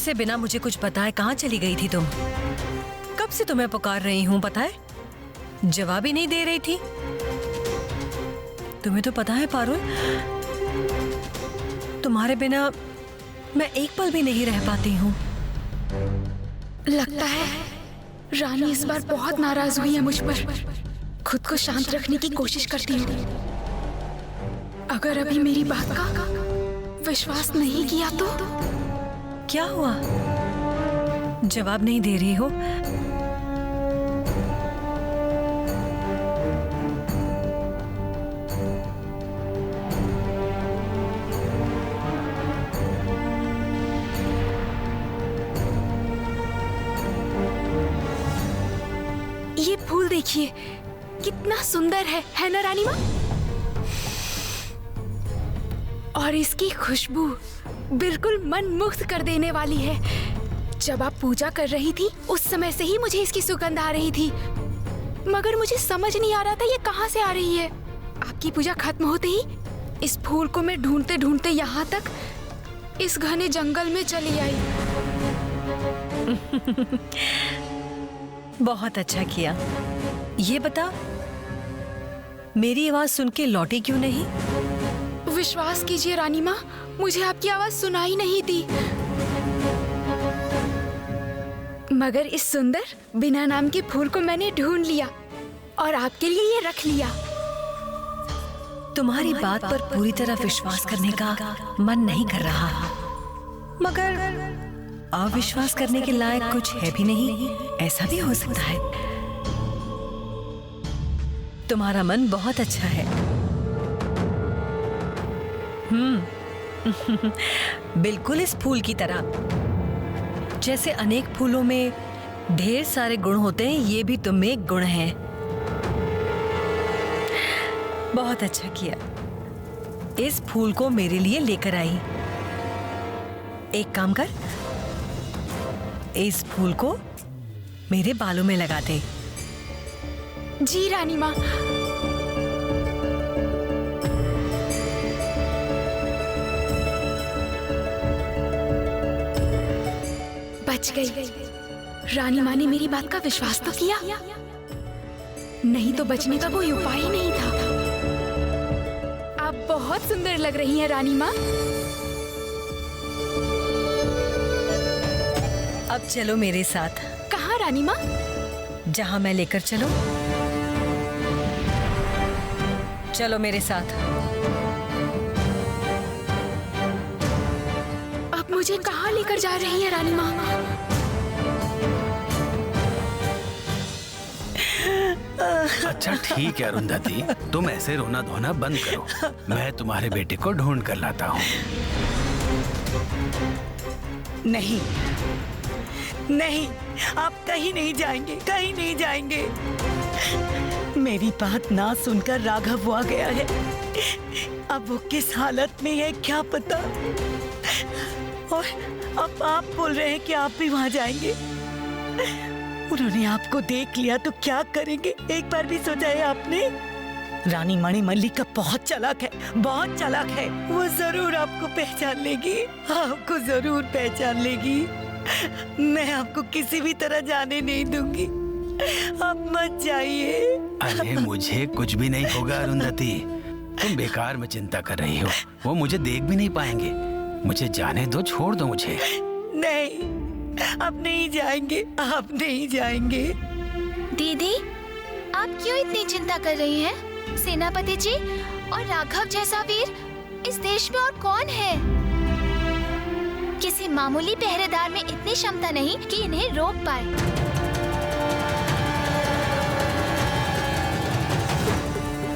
से बिना मुझे कुछ बताए कहाँ चली गई थी तुम? कब से तुम्हें पुकार रही हूँ पता है? जवाब ही नहीं दे रही थी। तुम्हें तो पता है पारुल, तुम्हारे बिना मैं एक पल भी नहीं रह पाती हूँ। लगता है रानी इस बार बहुत नाराज हुई है मुझ पर। खुद को शांत रखने की कोशिश करती हूँ। अगर अभी मेरी बात का विश्वास नहीं किया तो? क्या हुआ? जवाब नहीं दे रही हो? ये फूल देखिए, कितना सुंदर है ना रानी माँ? और इसकी खुशबू बिल्कुल मन मुग्ध कर देने वाली है। जब आप पूजा कर रही थी उस समय से ही मुझे इसकी सुगंध आ रही थी, मगर मुझे समझ नहीं आ रहा था ये कहाँ से आ रही है। आपकी पूजा खत्म होते ही इस फूल को मैं ढूंढते ढूंढते यहाँ तक इस घने जंगल में चली आई। बहुत अच्छा किया। ये बता, मेरी आवाज सुन के लौटी क्यों नहीं? विश्वास कीजिए रानी माँ, मुझे आपकी आवाज सुनाई नहीं दी। मगर इस सुंदर बिना नाम के फूल को मैंने ढूंढ लिया और आपके लिए ये रख लिया। तुम्हारी बात पर पूरी तरह विश्वास करने का मन नहीं कर रहा, मगर अविश्वास करने के लायक कुछ है भी नहीं, ऐसा भी हो सकता है। तुम्हारा मन बहुत अच्छा है। बिल्कुल इस फूल की तरह। जैसे अनेक फूलों में ढेर सारे गुण होते हैं, ये भी तुम में एक गुण है। बहुत अच्छा किया, इस फूल को मेरे लिए लेकर आई। एक काम कर, इस फूल को मेरे बालों में लगा दे। जी रानी माँ। बच गई। रानी माँ ने मेरी बात का विश्वास तो किया, नहीं तो बचने का कोई उपाय ही नहीं था। आप बहुत सुंदर लग रही हैं रानी माँ। अब चलो मेरे साथ। कहाँ रानी माँ? जहाँ मैं लेकर चलो। चलो मेरे साथ। अब मुझे कहाँ लेकर जा रही है रानी माँ? अच्छा ठीक है अरुंधति, तुम ऐसे रोना धोना बंद करो। मैं तुम्हारे बेटे को ढूंढ कर लाता हूँ। नहीं नहीं, आप कहीं नहीं जाएंगे, कहीं नहीं जाएंगे। मेरी बात ना सुनकर राघव आ गया है। अब वो किस हालत में है क्या पता। और अब आप बोल रहे हैं कि आप भी वहां जाएंगे। उन्होंने आपको देख लिया तो क्या करेंगे, एक बार भी सोचा है आपने? रानी मणिमल्लिका बहुत चालाक है, बहुत चालाक है। वो जरूर आपको पहचान लेगी, आपको जरूर पहचान लेगी। मैं आपको किसी भी तरह जाने नहीं दूंगी। आप मत जाइए। अरे मुझे कुछ भी नहीं होगा अरुंधति, तुम बेकार में चिंता कर रही हो। वो मुझे देख भी नहीं पाएंगे। मुझे जाने दो, छोड़ दो मुझे। नहीं, आप नहीं जाएंगे, आप नहीं जाएंगे। दीदी, आप क्यों इतनी चिंता कर रही हैं? सेनापति जी और राघव जैसा वीर इस देश में और कौन है? किसी मामूली पहरेदार में इतनी क्षमता नहीं कि इन्हें रोक पाए।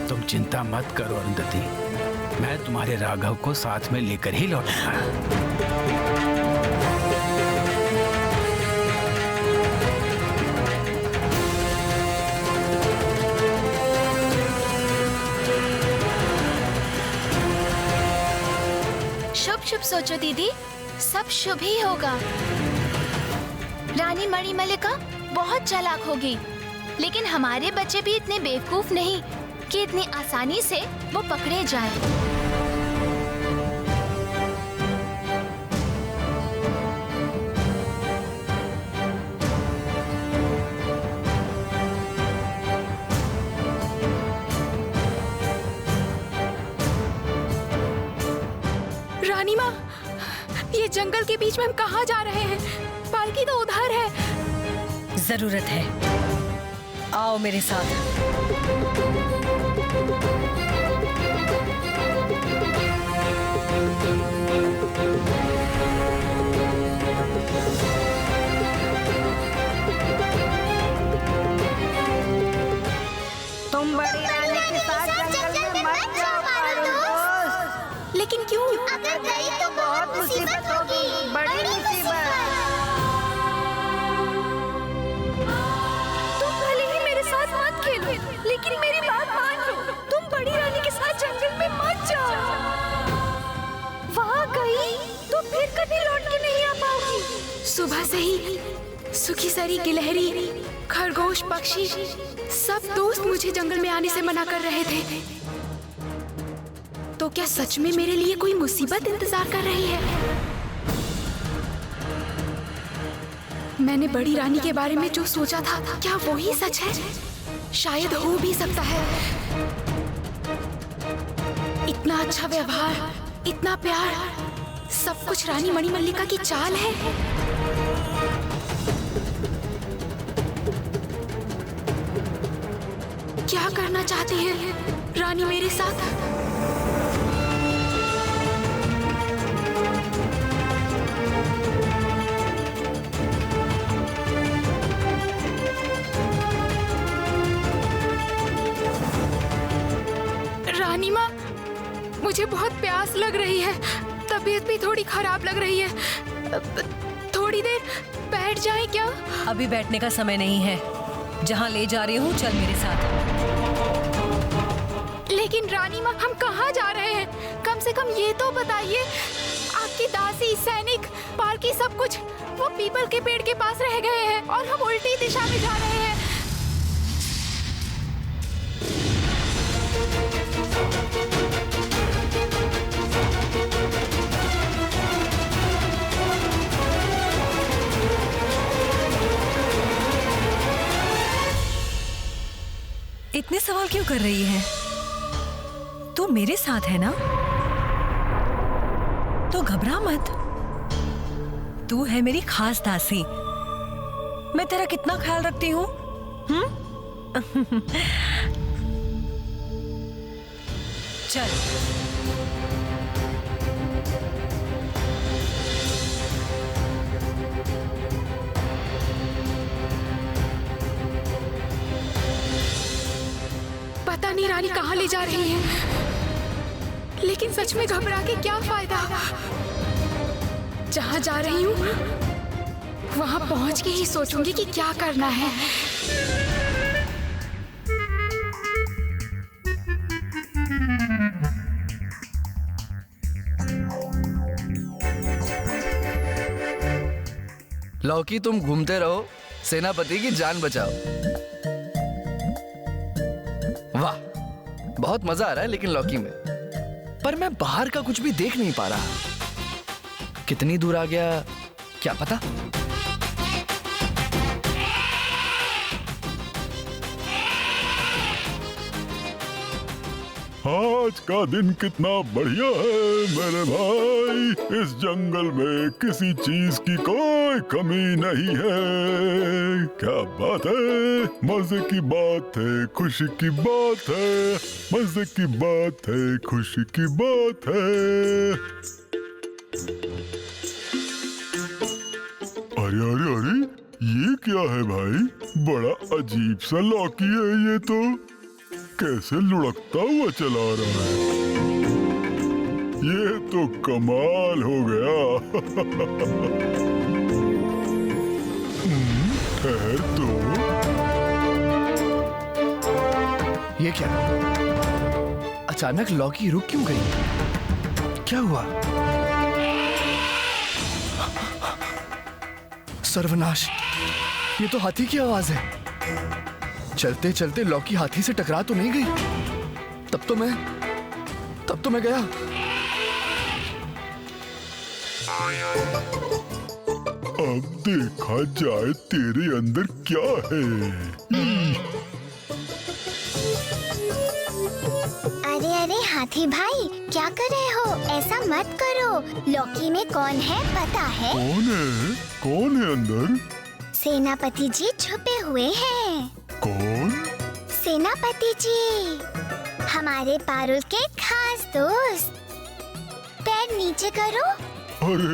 तुम चिंता मत करो अरुंधति, मैं तुम्हारे राघव को साथ में लेकर ही लौटूंगा। शुभ शुभ सोचो दीदी, सब शुभ ही होगा। रानी मणिमल्लिका बहुत चालाक होगी, लेकिन हमारे बच्चे भी इतने बेवकूफ नहीं कि इतनी आसानी से वो पकड़े जाएं। ये जंगल के बीच में हम कहाँ जा रहे हैं? पालकी तो उधर है। जरूरत है, आओ मेरे साथ। तुम बड़ी रानी के साथ जंगल में मत जाओ पारो दोस्त। लेकिन क्यों? अगर गई तो बहुत मुसीबत होगी, बड़ी मुसीबत। तुम भले ही मेरे साथ मत खेलो, लेकिन मेरी बात मान लो। तुम बड़ी रानी के साथ जंगल में मत जाओ। वहाँ गई तो फिर कभी लौट के नहीं आ पाओगी। सुबह से ही सुखीसरी, गिलहरी, खरगोश, पक्षी सब दोस्त मुझे जंगल में आने से मना कर रहे थे। तो क्या सच में मेरे लिए कोई मुसीबत इंतजार कर रही है? मैंने बड़ी रानी के बारे में जो सोचा था, क्या वो ही सच है? शायद हो भी सकता है। इतना अच्छा व्यवहार, इतना प्यार, सब कुछ रानी मणिमल्लिका की चाल है। क्या करना चाहती है रानी मेरे साथ? रानी माँ, मुझे बहुत प्यास लग रही है। तबीयत भी थोड़ी खराब लग रही है। थोड़ी देर बैठ जाएं क्या? अभी बैठने का समय नहीं है। जहाँ ले जा रही हूँ चल मेरे साथ। लेकिन रानी माँ, हम कहाँ जा रहे हैं? कम से कम ये तो बताइए। आपकी दासी, सैनिक, पालकी सब कुछ वो पीपल के पेड़ के पास रह गए हैं और हम उल्टी दिशा में जा रहे हैं। इतने सवाल क्यों कर रही है? तू मेरे साथ है ना, तो घबरा मत। तू है मेरी खास दासी। मैं तेरा कितना ख्याल रखती हूँ। चल। पता नहीं रानी कहाँ ले जा रही है, लेकिन सच में घबरा के क्या फायदा? जहाँ जा रही हूँ वहाँ पहुँच के ही सोचूंगी कि क्या करना है। लौकी, तुम घूमते रहो, सेनापति की जान बचाओ। वाह, बहुत मजा आ रहा है लेकिन लौकी में। पर मैं बाहर का कुछ भी देख नहीं पा रहा। कितनी दूर आ गया क्या पता। आज का दिन कितना बढ़िया है मेरे भाई। इस जंगल में किसी चीज की कोई कमी नहीं है। क्या बात है, मजे की बात है, खुशी की बात है, मजे की बात है, खुशी की बात है। अरे अरे अरे, ये क्या है भाई? बड़ा अजीब सा लौकी है ये तो। कैसे लुढ़कता हुआ चला रहा है। ये तो कमाल हो गया। ठहर तो। ये क्या? अचानक लौकी रुक क्यों गई? क्या हुआ? सर्वनाश, ये तो हाथी की आवाज है। चलते चलते लौकी हाथी से टकरा तो नहीं गई? तब तो मैं गया। अब देखा जाए तेरे अंदर क्या है। अरे अरे हाथी भाई क्या कर रहे हो? ऐसा मत करो। लॉकी में कौन है पता है? कौन है अंदर? सेनापति जी छुपे हुए हैं। कौन? सेनापति जी, हमारे पारुल के खास दोस्त। पैर नीचे करो। अरे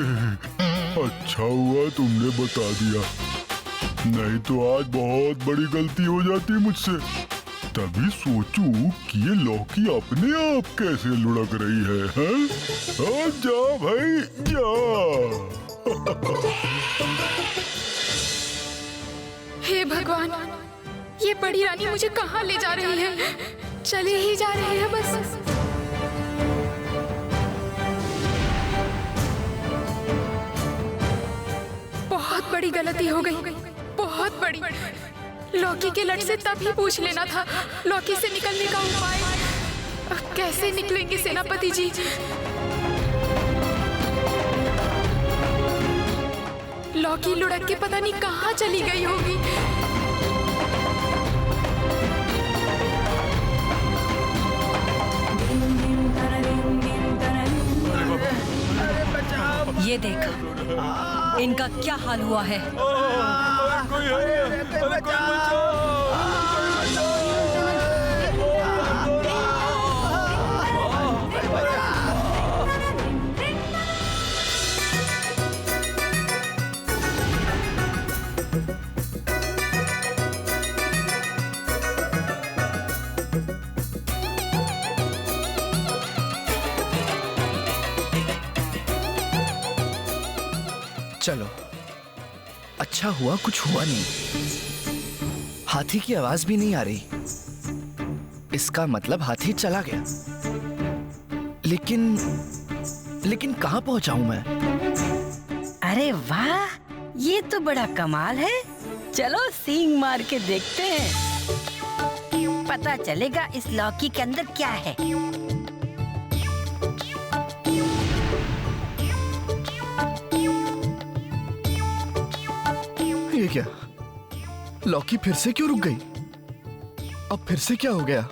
अच्छा हुआ तुमने बता दिया, नहीं तो आज बहुत बड़ी गलती हो जाती मुझसे। तभी सोचूं कि ये लौकी अपने आप कैसे लुढ़क रही है, हैं? जा भाई जा। हे भगवान, ये बड़ी रानी मुझे कहाँ ले जा रही है? चले ही जा रही है बस। बहुत बड़ी गलती हो गई, बहुत बड़ी। लौकी के लट से तभी पूछ लेना था लौकी से निकलने का उपाय। अब कैसे निकलेंगे सेनापति जी? लौकी लुढ़क के पता नहीं कहाँ चली गई होगी। ये देख, इनका क्या हाल हुआ है। चलो, अच्छा हुआ कुछ हुआ नहीं। हाथी की आवाज भी नहीं आ रही, इसका मतलब हाथी चला गया। लेकिन कहाँ पहुंचा हूं मैं? अरे वाह, ये तो बड़ा कमाल है। चलो सींग मार के देखते हैं, पता चलेगा इस लौकी के अंदर क्या है। ये क्या? लौकी फिर से क्यों रुक गई? अब फिर से क्या हो गया?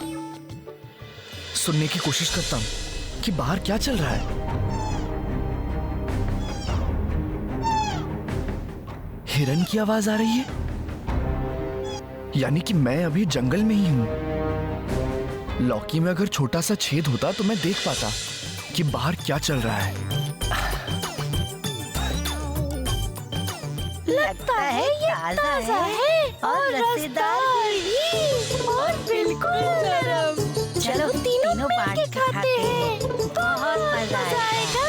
सुनने की कोशिश करता हूं कि बाहर क्या चल रहा है। हिरन की आवाज आ रही है, यानी कि मैं अभी जंगल में ही हूं। लौकी में अगर छोटा सा छेद होता तो मैं देख पाता कि बाहर क्या चल रहा है। लगता है ये ताजा है और रसेदार भी और बिल्कुल नरम। चलो तीनों बांट के खाते हैं, बहुत मजा आएगा।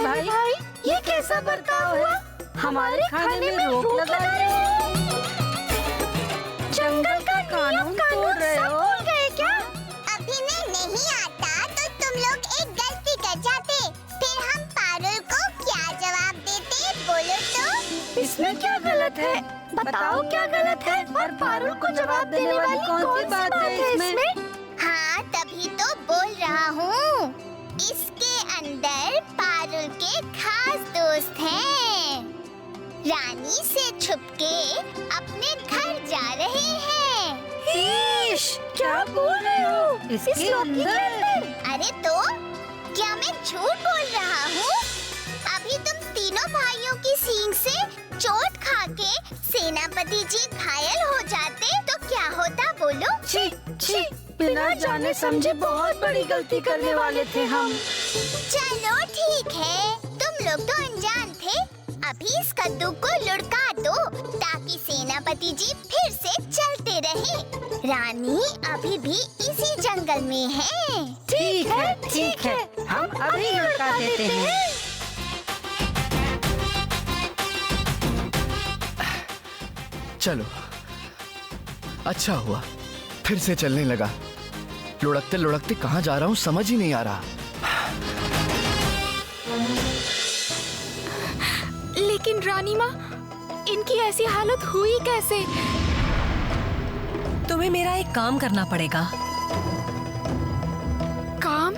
भाई, ये कैसा बर्ताव हुआ? हमारे खाने में रोक लगा रहे हो, जंगल का कानून तोड़ रहे हो। क्या अभी मैं नहीं आता तो तुम लोग एक गलती कर जाते, फिर हम पारुल को क्या जवाब देते? बोलो तो। इसमें क्या गलत है? बताओ क्या गलत है? और पारुल को जवाब देने वाली कौन सी बात है इसमें? हाँ, तभी तो बोल रहा हूँ। इसके अंदर पारुल के खास दोस्त हैं। रानी से छुपके अपने घर जा रहे हैं। क्या बोल रहे हो? इसके अंदर? अरे तो क्या मैं झूठ बोल रहा हूँ? अभी तुम तीनों भाइयों की सींग से चोट खा के सेनापति जी घायल हो जाते तो क्या होता? बोलो। छी छी, बिना जाने समझे बहुत बड़ी गलती करने वाले थे हम। चलो ठीक है, तुम लोग तो अनजान थे। अभी इस कद्दू को लुढ़का दो ताकि सेनापति जी फिर से चलते रहे। रानी अभी भी इसी जंगल में है। ठीक है, हम अभी लुढ़का देते हैं। चलो, अच्छा हुआ फिर से चलने लगा। लुढ़कते लुढ़कते कहाँ जा रहा हूँ समझ ही नहीं आ रहा। लेकिन रानी माँ, इनकी ऐसी हालत हुई कैसे? तुम्हें मेरा एक काम करना पड़ेगा। काम?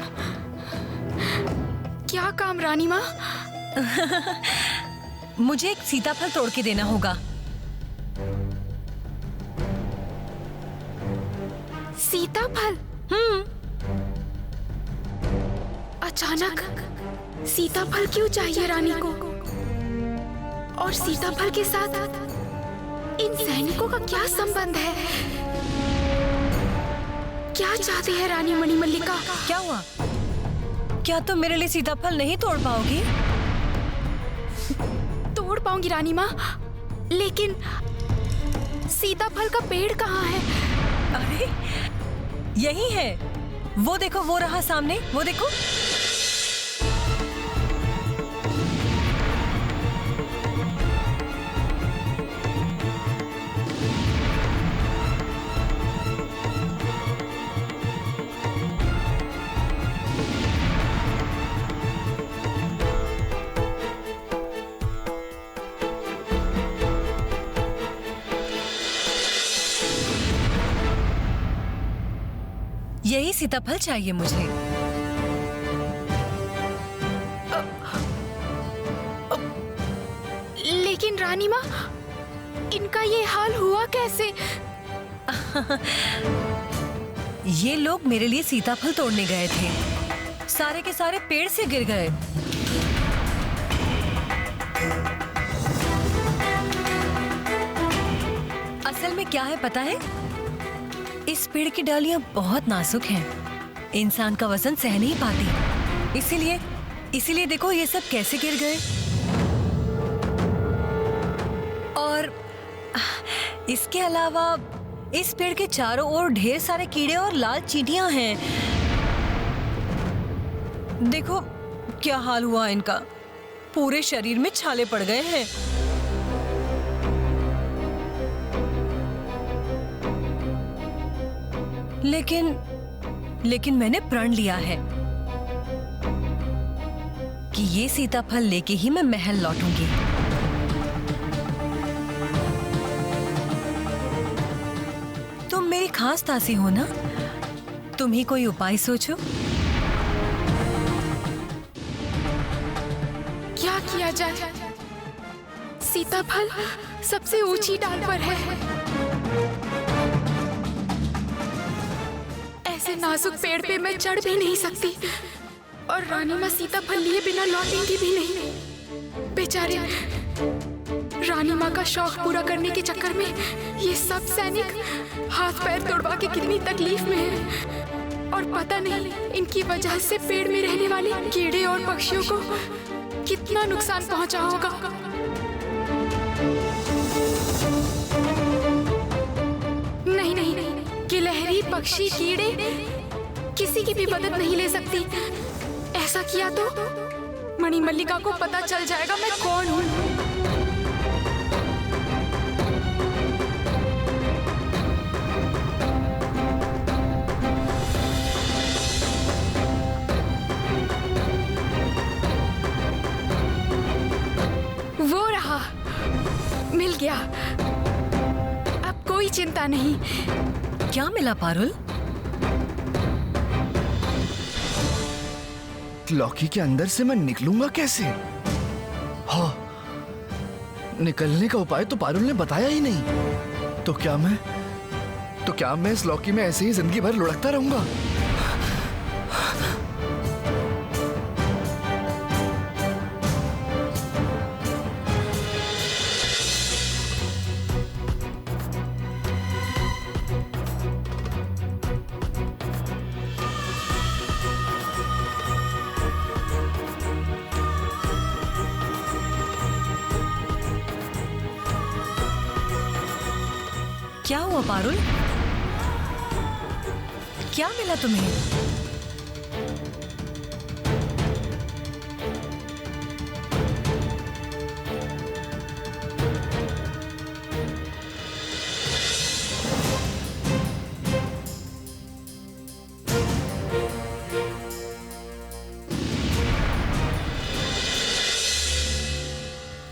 क्या काम रानी माँ? मुझे एक सीताफल तोड़ के देना होगा। सीताफल? अचानक सीताफल क्यों चाहिए रानी को? और सीताफल के साथ इन सैनिकों का क्या संबंध है? क्या चाहती है रानी मणिमल्लिका? क्या हुआ? क्या तुम मेरे लिए सीताफल नहीं तोड़ पाओगी? तोड़ पाऊंगी रानी माँ, लेकिन सीताफल का पेड़ कहाँ है? अरे यही है, वो देखो, वो रहा सामने, वो देखो। यही सीताफल चाहिए मुझे। लेकिन रानी माँ, इनका ये हाल हुआ कैसे? ये लोग मेरे लिए सीताफल तोड़ने गए थे, सारे के सारे पेड़ से गिर गए। असल में क्या है पता है? इस पेड़ की डालियां बहुत नाजुक हैं, इंसान का वजन सह नहीं पाती। इसीलिए देखो ये सब कैसे गिर गए। और इसके अलावा इस पेड़ के चारों ओर ढेर सारे कीड़े और लाल चींटियां हैं। देखो क्या हाल हुआ इनका, पूरे शरीर में छाले पड़ गए हैं। लेकिन मैंने प्रण लिया है कि ये सीताफल लेके ही मैं महल लौटूंगी। तुम मेरी खास दासी हो ना, तुम ही कोई उपाय सोचो। क्या किया जाए? सीताफल सबसे ऊंची डाल पर है। ऐसे नाजुक पेड़ पे मैं चढ़ भी नहीं सकती, और रानी माँ सीताफल लिए बिना लौटेंगी भी नहीं। बेचारे रानी माँ का शौक पूरा करने के चक्कर में ये सब सैनिक हाथ पैर तोड़वा के कितनी तकलीफ में हैं। और पता नहीं इनकी वजह से पेड़ में रहने वाले कीड़े और पक्षियों को कितना नुकसान पहुंचा होगा। नहीं नहीं नहीं, गिलहरी, पक्षी, कीड़े किसी की भी मदद नहीं ले सकती। ऐसा किया तो मणिमल्लिका को पता चल जाएगा मैं कौन हूँ। वो रहा, मिल गया। अब कोई चिंता नहीं। क्या मिला पारुल? लौकी के अंदर से मैं निकलूंगा कैसे? हाँ, निकलने का उपाय तो पारुल ने बताया ही नहीं। तो क्या मैं इस लौकी में ऐसे ही जिंदगी भर लुढ़कता रहूंगा? क्या हुआ पारुल? क्या मिला तुम्हें?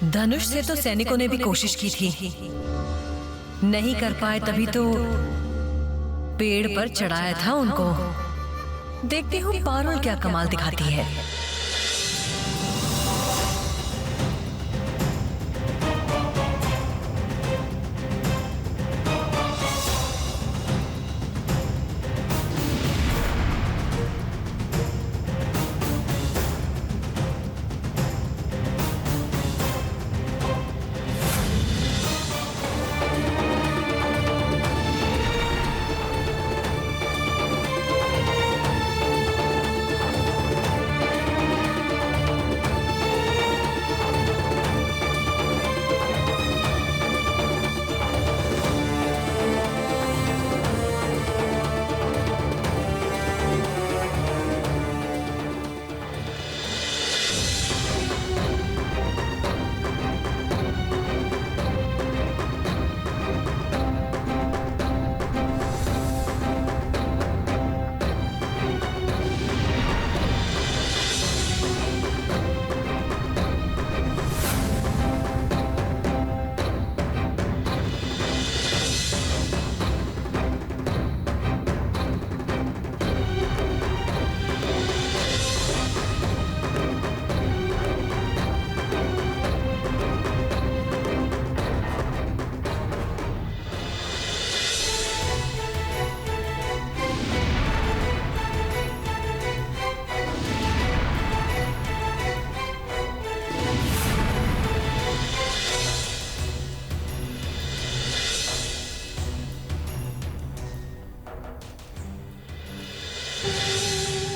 धनुष से तो सैनिकों ने भी कोशिश की थी, नहीं कर पाए, तभी तो पेड़ पर चढ़ाया था उनको। देखती हूँ पारुल क्या कमाल दिखाती है।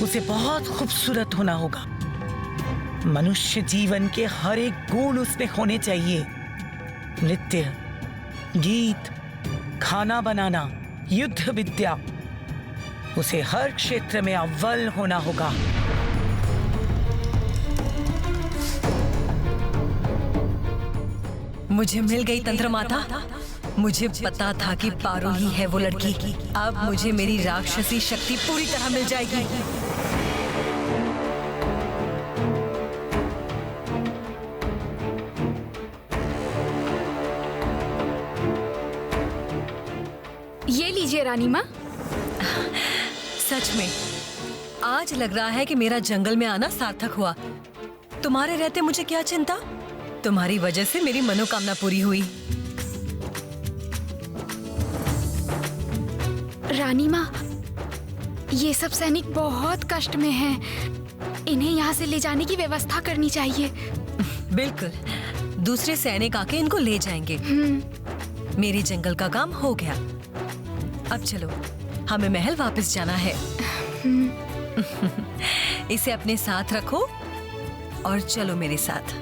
उसे बहुत खूबसूरत होना होगा। मनुष्य जीवन के हर एक गुण उसमें होने चाहिए। नृत्य, गीत, खाना बनाना, युद्ध विद्या, उसे हर क्षेत्र में अव्वल होना होगा। मुझे मिल गई तंत्र माता। मुझे पता था कि पारुल ही है वो लड़की। अब मुझे मेरी राक्षसी शक्ति पूरी तरह मिल जाएगी। ये लीजिए रानी माँ। सच में आज लग रहा है कि मेरा जंगल में आना सार्थक हुआ। तुम्हारे रहते मुझे क्या चिंता, तुम्हारी वजह से मेरी मनोकामना पूरी हुई। रानी माँ, ये सब सैनिक बहुत कष्ट में हैं। इन्हें यहाँ से ले जाने की व्यवस्था करनी चाहिए। बिल्कुल, दूसरे सैनिक आके इनको ले जाएंगे। मेरी जंगल का काम हो गया। अब चलो, हमें महल वापस जाना है। इसे अपने साथ रखो और चलो मेरे साथ।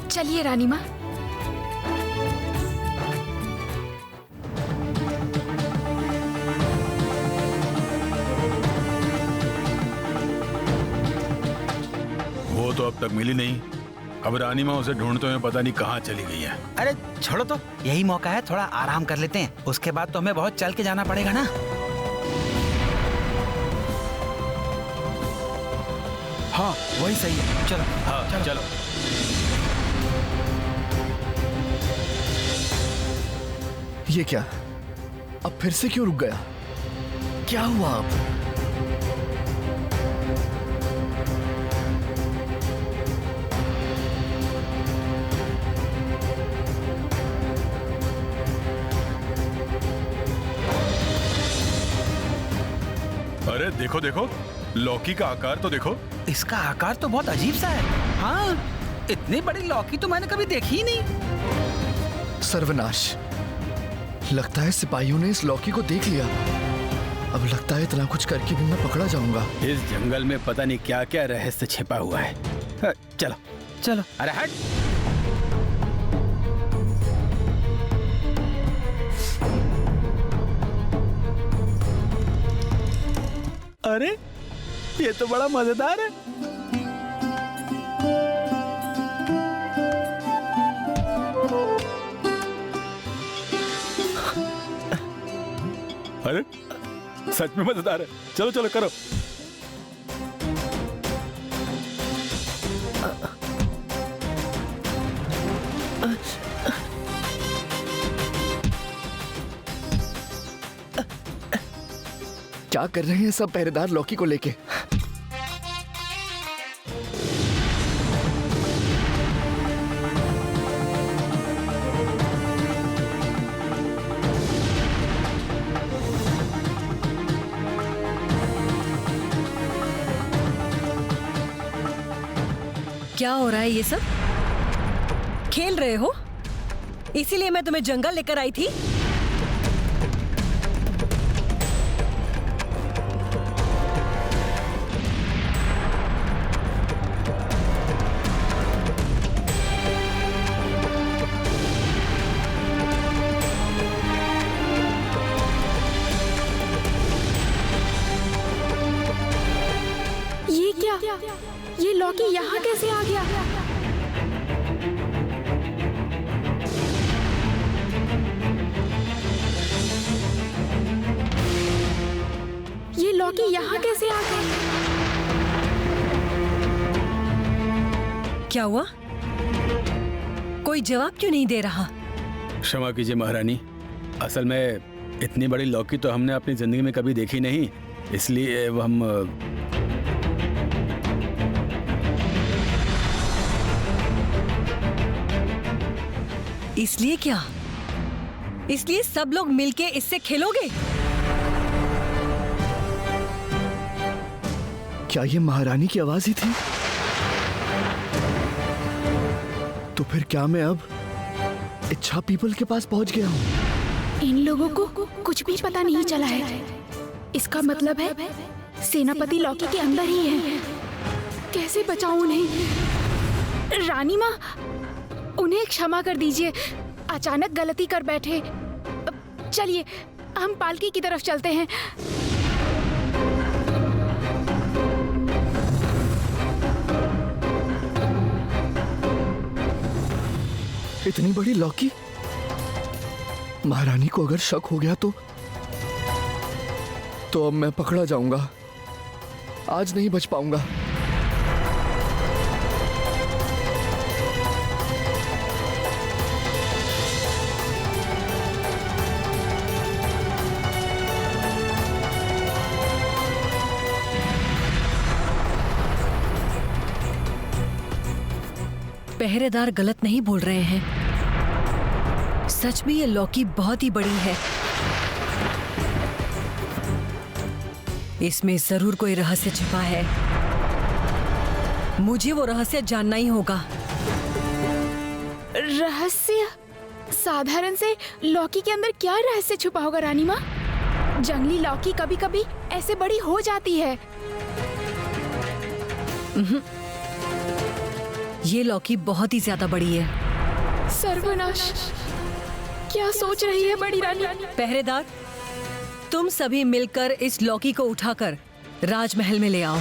चलिए रानी माँ। वो तो अब तक मिली नहीं। अब रानी माँ उसे ढूंढते हुए पता नहीं कहाँ चली गई है। अरे छोड़ो तो, यही मौका है, थोड़ा आराम कर लेते हैं। उसके बाद तो हमें बहुत चल के जाना पड़ेगा ना। हाँ वही सही है, चलो। हाँ चलो। ये क्या, अब फिर से क्यों रुक गया? क्या हुआ अब? अरे देखो देखो, लौकी का आकार तो देखो। इसका आकार तो बहुत अजीब सा है। हाँ, इतनी बड़ी लौकी तो मैंने कभी देखी ही नहीं। सर्वनाश, लगता है सिपाहियों ने इस लौकी को देख लिया। अब लगता है इतना कुछ करके भी मैं पकड़ा जाऊंगा। इस जंगल में पता नहीं क्या क्या रहस्य छिपा हुआ है। चलो चलो, अरे हट। अरे ये तो बड़ा मजेदार है। अरे सच में मजेदार है। चलो चलो करो। क्या कर रहे हैं सब पहरेदार लॉकी को लेके? क्या हो रहा है ये सब? खेल रहे हो? इसीलिए मैं तुम्हें जंगल लेकर आई थी। ये क्या? ये लॉकी यहाँ कैसे आ गया? ये लॉकी यहाँ कैसे आ गया? क्या हुआ? कोई जवाब क्यों नहीं दे रहा? क्षमा कीजिए महारानी, असल में इतनी बड़ी लौकी तो हमने अपनी जिंदगी में कभी देखी नहीं, इसलिए हम इसलिए क्या? इसलिए सब लोग मिलके इससे खेलोगे? क्या ये महारानी की आवाज ही थी? तो फिर क्या मैं अब इच्छा पीपल के पास पहुंच गया हूँ? इन लोगों को कुछ भी पता नहीं चला है। इसका मतलब है सेनापति लॉकी के अंदर ही है। कैसे बचाऊं उन्हें? रानी माँ, उन्हें क्षमा कर दीजिए, अचानक गलती कर बैठे। चलिए हम पालकी की तरफ चलते हैं। इतनी बड़ी लौकी? महारानी को अगर शक हो गया तो अब मैं पकड़ा जाऊंगा। आज नहीं बच पाऊंगा। पहरेदार गलत नहीं बोल रहे हैं। सच में ये लौकी बहुत ही बड़ी है। इसमें जरूर कोई रहस्य छिपा है। मुझे वो रहस्य जानना ही होगा। रहस्य? साधारण से लौकी के अंदर क्या रहस्य छुपा होगा रानी माँ? जंगली लौकी कभी कभी ऐसे बड़ी हो जाती है। ये लौकी बहुत ही ज्यादा बड़ी है। सर्वनाश! क्या सोच रही है बड़ी रानी? पहरेदार, तुम सभी मिलकर इस लौकी को उठाकर राजमहल में ले आओ।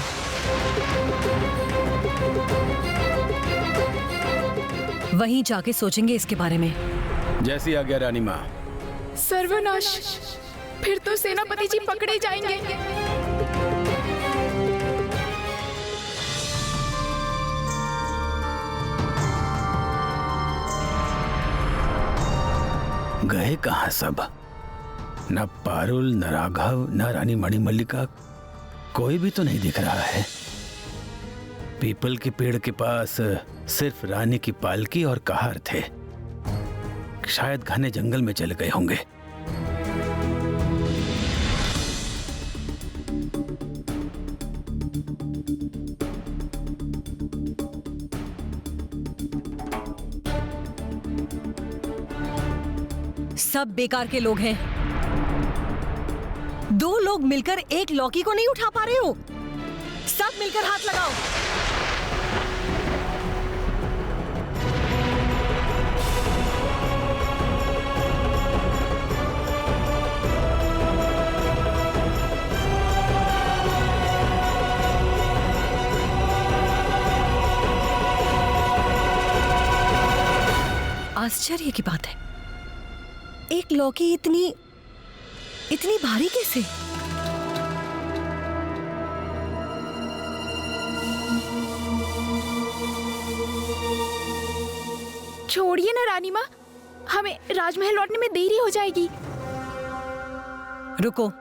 वहीं जाके सोचेंगे इसके बारे में। जैसी आज्ञा रानी माँ। सर्वनाश! फिर तो सेनापति जी पकड़े जाएंगे। गए कहाँ सब? न पारुल, न राघव, न रानी मणिमल्लिका, कोई भी तो नहीं दिख रहा है। पीपल के पेड़ के पास सिर्फ रानी की पालकी और कहार थे। शायद घने जंगल में चले गए होंगे। सब बेकार के लोग हैं। दो लोग मिलकर एक लौकी को नहीं उठा पा रहे हो। सब मिलकर हाथ लगाओ। आश्चर्य की बात है, एक लौकी इतनी भारी कैसे? छोड़िए ना रानी माँ, हमें राजमहल लौटने में देरी हो जाएगी। रुको,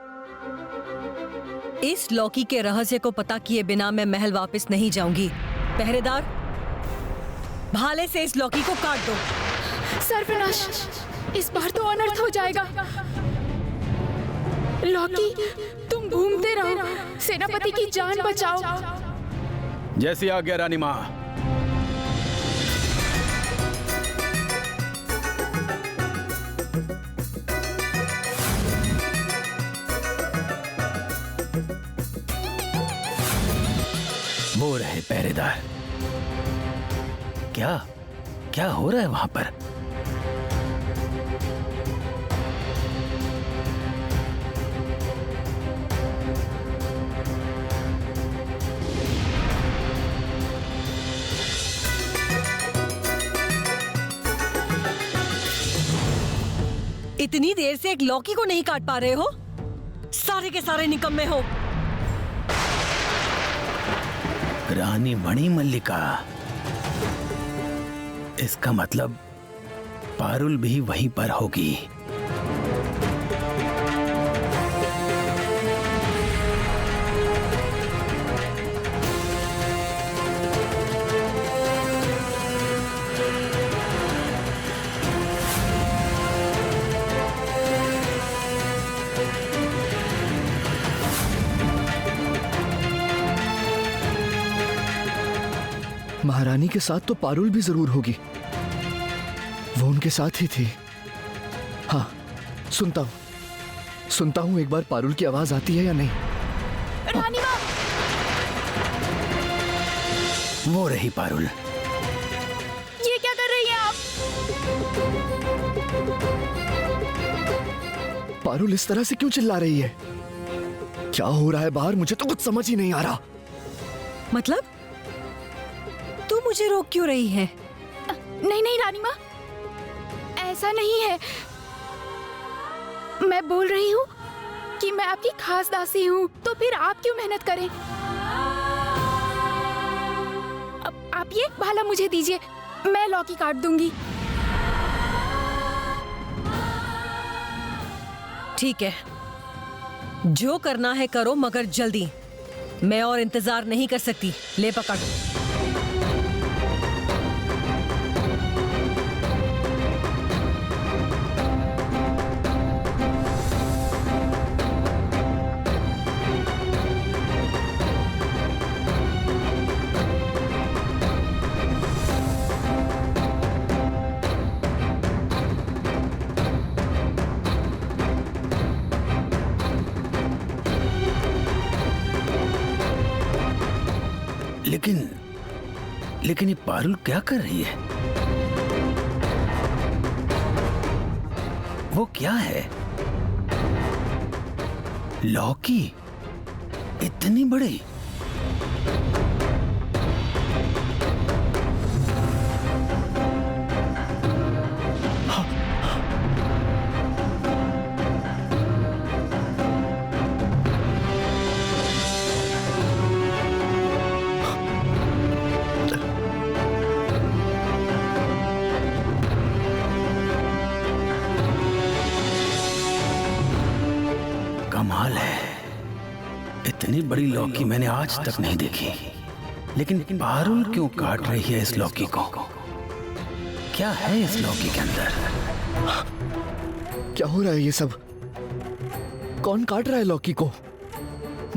इस लौकी के रहस्य को पता किए बिना मैं महल वापस नहीं जाऊंगी। पहरेदार, भाले से इस लौकी को काट दो। सर्वनाश, इस बार तो अनर्थ हो जाएगा। लौकी, तुम घूमते रहो, सेनापति की जान बचाओ। जैसी आज्ञा रानी माँ। वो रहे पहरेदार। क्या क्या हो रहा है वहां पर? इतनी देर से एक लौकी को नहीं काट पा रहे हो? सारे के सारे निकम्मे हो। रानी मणिमल्लिका, इसका मतलब पारुल भी वहीं पर होगी। महारानी के साथ तो पारुल भी जरूर होगी, वो उनके साथ ही थी। हाँ, सुनता हूं एक बार पारुल की आवाज आती है या नहीं। रानी माँ, वो रही पारुल। ये क्या कर रही हैं आप? पारुल इस तरह से क्यों चिल्ला रही है? क्या हो रहा है बाहर? मुझे तो कुछ समझ ही नहीं आ रहा। मतलब तू मुझे रोक क्यों रही है? नहीं नहीं रानी माँ, ऐसा नहीं है। मैं बोल रही हूँ कि मैं आपकी खास दासी हूँ, तो फिर आप क्यों मेहनत करें? अब आप ये भाला मुझे दीजिए, मैं लौकी काट दूंगी। ठीक है, जो करना है करो, मगर जल्दी। मैं और इंतजार नहीं कर सकती। ले पकड़। लेकिन ये पारुल क्या कर रही है? वो क्या है? लौकी इतनी बड़ी? कमाल है, इतनी बड़ी लौकी मैंने आज तक नहीं देखी। लेकिन पारुल क्यों काट रही है इस लौकी को? क्या है इस लौकी के अंदर? क्या हो रहा है ये सब? कौन काट रहा है लौकी को?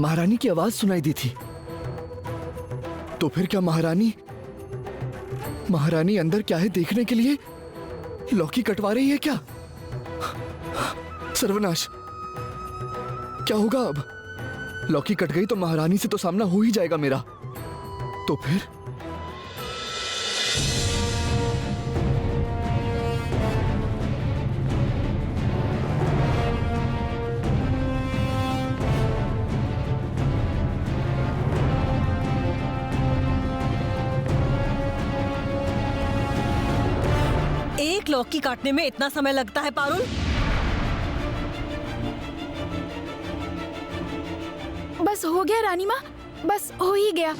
महारानी की आवाज सुनाई दी थी, तो फिर क्या महारानी अंदर क्या है देखने के लिए लौकी कटवा रही है क्या? सर्वनाश, क्या होगा अब? लौकी कट गई तो महारानी से तो सामना हो ही जाएगा मेरा। तो फिर एक लौकी काटने में इतना समय लगता है पारुल? बस हो गया रानी माँ, बस हो ही गया।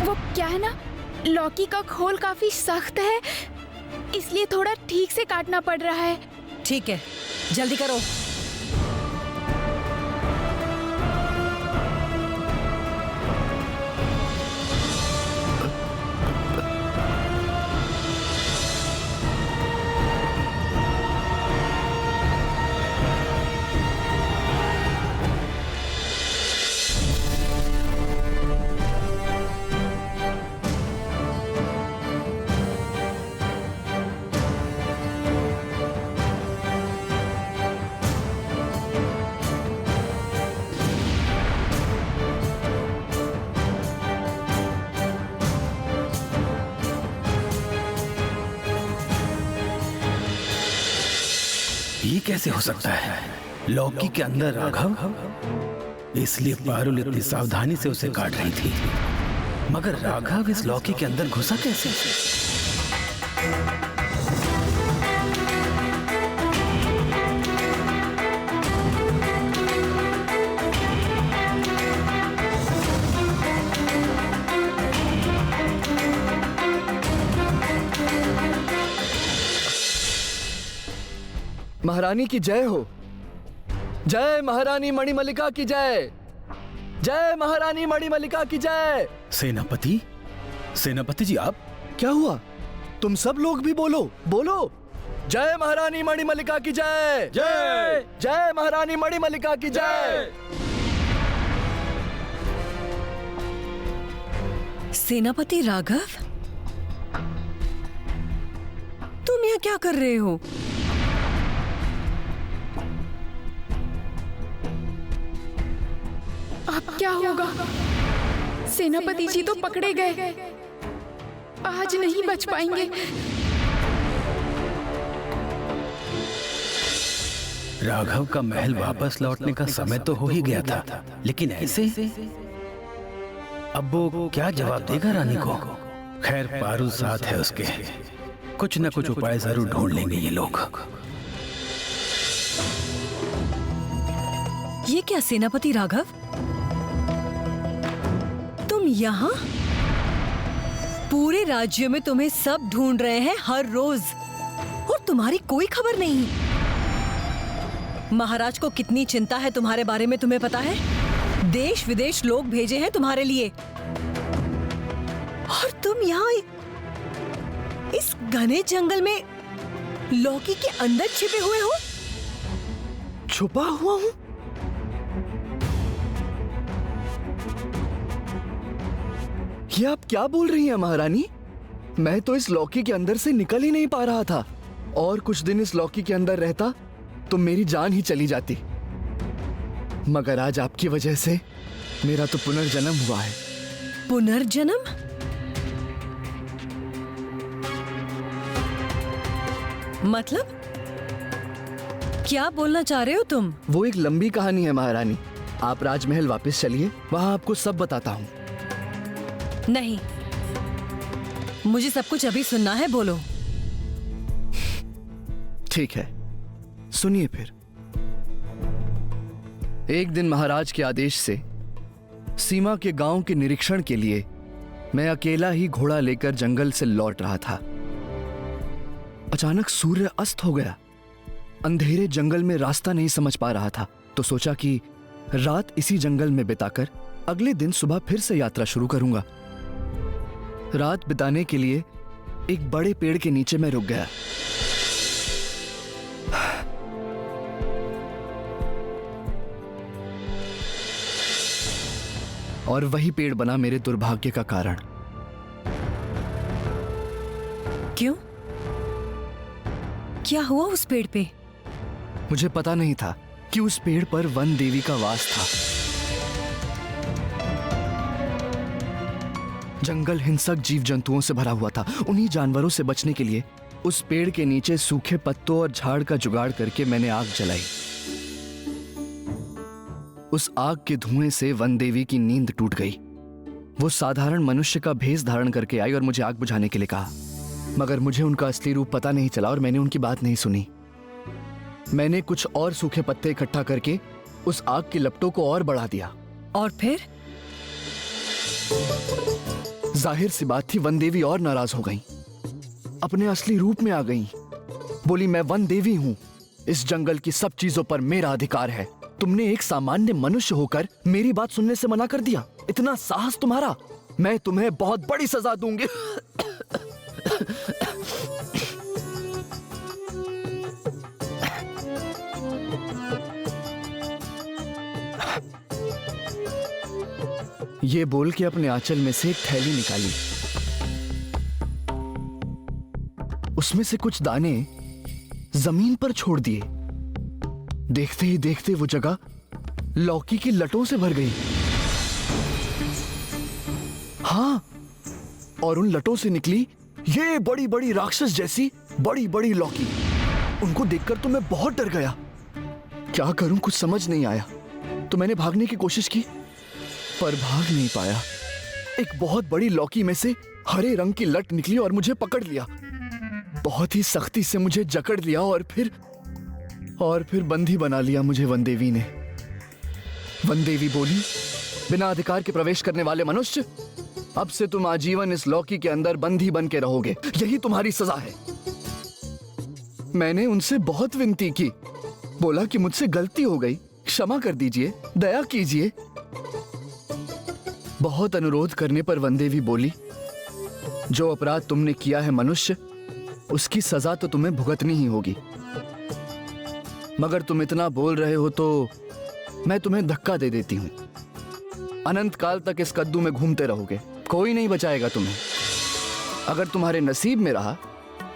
वो क्या है ना, लौकी का खोल काफी सख्त है, इसलिए थोड़ा ठीक से काटना पड़ रहा है। ठीक है, जल्दी करो। ये कैसे हो सकता है? लौकी के अंदर राघव? इसलिए पारुल इतनी सावधानी से उसे काट रही थी। मगर राघव इस लौकी के अंदर घुसा कैसे? महारानी की जय हो। जय महारानी मणिमल्लिका की जय। जय महारानी मणिमल्लिका की जय। सेनापति, सेनापति जी आप? क्या हुआ? तुम सब लोग भी बोलो, बोलो। जय महारानी मणिमल्लिका की जय। जय जय महारानी मणिमल्लिका की जय। सेनापति राघव, तुम यहाँ क्या कर रहे हो? अब क्या होगा? सेनापति जी तो पकड़े गए, आज नहीं बच पाएंगे। राघव का महल वापस लौटने का समय तो हो ही गया था, लेकिन ऐसे? अब वो क्या जवाब देगा रानी को? खैर, पारुल साथ है उसके, कुछ न कुछ उपाय जरूर ढूंढ लेंगे ये लोग। ये क्या सेनापति राघव, तुम यहाँ? पूरे राज्य में तुम्हें सब ढूंढ रहे हैं हर रोज, और तुम्हारी कोई खबर नहीं। महाराज को कितनी चिंता है तुम्हारे बारे में तुम्हें पता है? देश विदेश लोग भेजे हैं तुम्हारे लिए, और तुम यहाँ इस घने जंगल में लौकी के अंदर छिपे हुए हो। छुपा हुआ हूँ? ये आप क्या बोल रही हैं महारानी? मैं तो इस लौकी के अंदर से निकल ही नहीं पा रहा था, और कुछ दिन इस लौकी के अंदर रहता तो मेरी जान ही चली जाती। मगर आज आपकी वजह से मेरा तो पुनर्जन्म हुआ है। पुनर्जन्म? मतलब क्या बोलना चाह रहे हो तुम? वो एक लंबी कहानी है महारानी, आप राजमहल वापस चलिए, वहां आपको सब बताता हूँ। नहीं, मुझे सब कुछ अभी सुनना है, बोलो। ठीक है, सुनिए फिर। एक दिन महाराज के आदेश से सीमा के गांव के निरीक्षण के लिए मैं अकेला ही घोड़ा लेकर जंगल से लौट रहा था। अचानक सूर्य अस्त हो गया। अंधेरे जंगल में रास्ता नहीं समझ पा रहा था, तो सोचा कि रात इसी जंगल में बिताकर अगले दिन सुबह फिर से यात्रा शुरू करूंगा। रात बिताने के लिए एक बड़े पेड़ के नीचे मैं रुक गया। और वही पेड़ बना मेरे दुर्भाग्य का कारण। क्यों? क्या हुआ उस पेड़ पे? मुझे पता नहीं था कि उस पेड़ पर वन देवी का वास था। जंगल हिंसक जीव जंतुओं से भरा हुआ था। उन्हीं जानवरों से बचने के लिए उस पेड़ के नीचे सूखे पत्तों और झाड़ का जुगाड़ करके मैंने आग जलाई। उस आग के धुएं से वन देवी की नींद टूट गई। वो साधारण मनुष्य का भेष धारण करके आई और मुझे आग बुझाने के लिए कहा, मगर मुझे उनका असली रूप पता नहीं चला और मैंने उनकी बात नहीं सुनी। मैंने कुछ और सूखे पत्ते इकट्ठा करके उस आग की लपटों को और बढ़ा दिया। और फिर? जाहिर सी बात थी, वन देवी और नाराज हो गई। अपने असली रूप में आ गईं। बोली मैं वन देवी हूँ, इस जंगल की सब चीजों पर मेरा अधिकार है। तुमने एक सामान्य मनुष्य होकर मेरी बात सुनने से मना कर दिया। इतना साहस तुम्हारा, मैं तुम्हें बहुत बड़ी सजा दूंगी। ये बोल के अपने आंचल में से एक थैली निकाली। उसमें से कुछ दाने जमीन पर छोड़ दिए। देखते ही देखते वो जगह लौकी की लटों से भर गई। हाँ, और उन लटों से निकली ये बड़ी बड़ी राक्षस जैसी बड़ी बड़ी लौकी। उनको देखकर तो मैं बहुत डर गया। क्या करूं कुछ समझ नहीं आया। तो मैंने भागने की कोशिश की पर भाग नहीं पाया। एक बहुत बड़ी लौकी में से हरे रंग की लट निकली और मुझे पकड़ लिया। बहुत ही सख्ती से मुझे जकड़ लिया और फिर बंदी बना लिया मुझे वनदेवी ने। वनदेवी बोली, बिना अधिकार के प्रवेश करने वाले मनुष्य, अब से तुम आजीवन इस लौकी के अंदर बंदी बन के रहोगे। यही तुम्हारी सजा है। मैंने उनसे बहुत विनती की, बोला कि मुझसे गलती हो गई, क्षमा कर दीजिए, दया कीजिए। बहुत अनुरोध करने पर वनदेवी बोली, जो अपराध तुमने किया है मनुष्य, उसकी सजा तो तुम्हें भुगतनी ही होगी। मगर तुम इतना बोल रहे हो तो मैं तुम्हें धक्का दे देती हूं। अनंत काल तक इस कद्दू में घूमते रहोगे, कोई नहीं बचाएगा तुम्हें। अगर तुम्हारे नसीब में रहा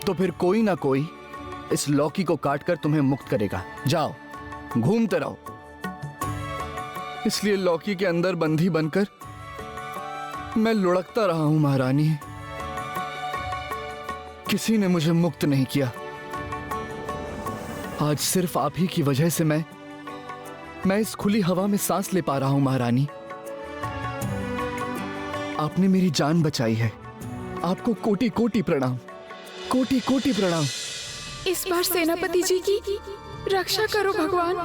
तो फिर कोई ना कोई इस लौकी को काटकर तुम्हें मुक्त करेगा। जाओ, घूमते रहो। इसलिए लौकी के अंदर बंदी बनकर मैं लुढ़कता रहा हूं महारानी। किसी ने मुझे मुक्त नहीं किया। आज सिर्फ आप ही की वजह से मैं इस खुली हवा में सांस ले पा रहा हूं महारानी। आपने मेरी जान बचाई है। आपको कोटि कोटि प्रणाम, कोटि कोटि प्रणाम। इस बार सेनापति जी की रक्षा करो भगवान।